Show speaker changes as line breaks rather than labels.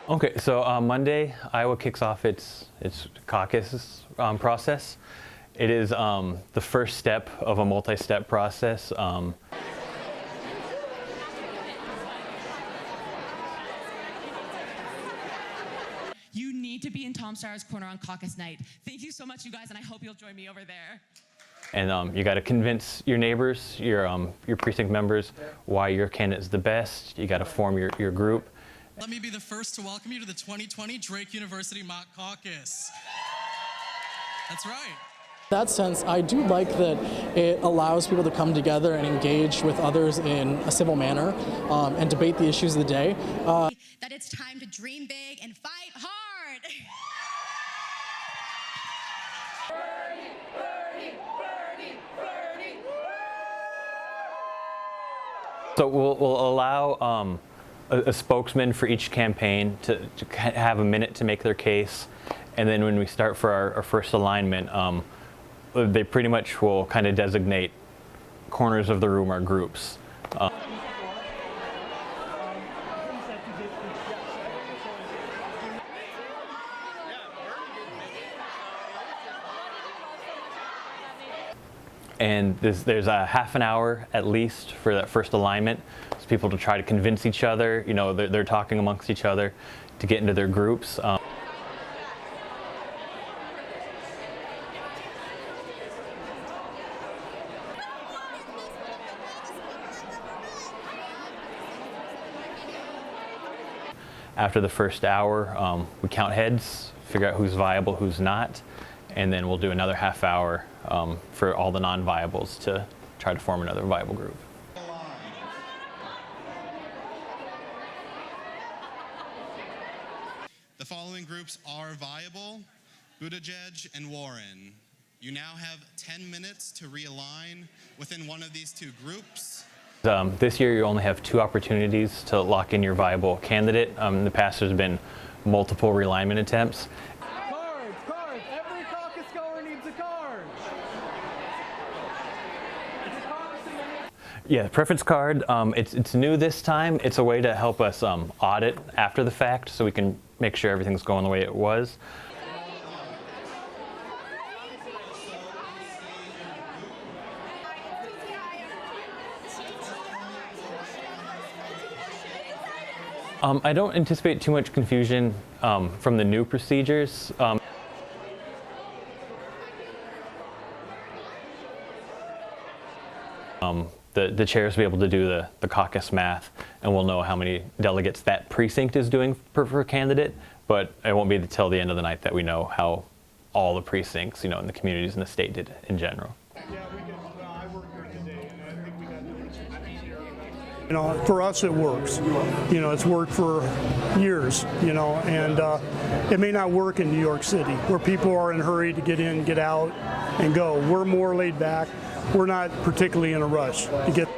Okay, so Monday, Iowa kicks off its caucus process. It is the first step of a multi-step process.
You need to be in Tom Steyer's corner on caucus night. Thank you so much, you guys, and I hope you'll join me over there.
And you got to convince your neighbors, your precinct members, why your candidate is the best. You got to form your group.
Let me be the first to welcome you to the 2020 Drake University Mock Caucus. That's right.
In that sense, I do like that it allows people to come together and engage with others in a civil manner and debate the issues of the day.
That it's time to dream big and fight hard.
So we'll allow a spokesman for each campaign to have a minute to make their case, and then when we start for our first alignment, they pretty much will kind of designate corners of the room or groups. And there's a half an hour at least for that first alignment. It's people to try to convince each other, you know, they're talking amongst each other to get into their groups. After the first hour, we count heads, figure out who's viable, who's not, and then we'll do another half hour for all the non-viables to try to form another viable group.
The following groups are viable: Buttigieg and Warren. You now have 10 minutes to realign within one of these two groups.
This year you only have 2 opportunities to lock in your viable candidate. In the past there's been multiple realignment attempts.
Cards! Every caucus goer needs a card!
Yeah, the preference card, it's new this time. It's a way to help us audit after the fact so we can make sure everything's going the way it was. I don't anticipate too much confusion from the new procedures. The chairs will be able to do the caucus math, and we'll know how many delegates that precinct is doing per candidate, but it won't be until the end of the night that we know how all the precincts, you know, in the communities in the state did in general.
I work here today, and I think we got
You know, for us it works. You know, it's worked for years, you know, and it may not work in New York City where people are in a hurry to get in, get out, and go. We're more laid back. We're not particularly in a rush to get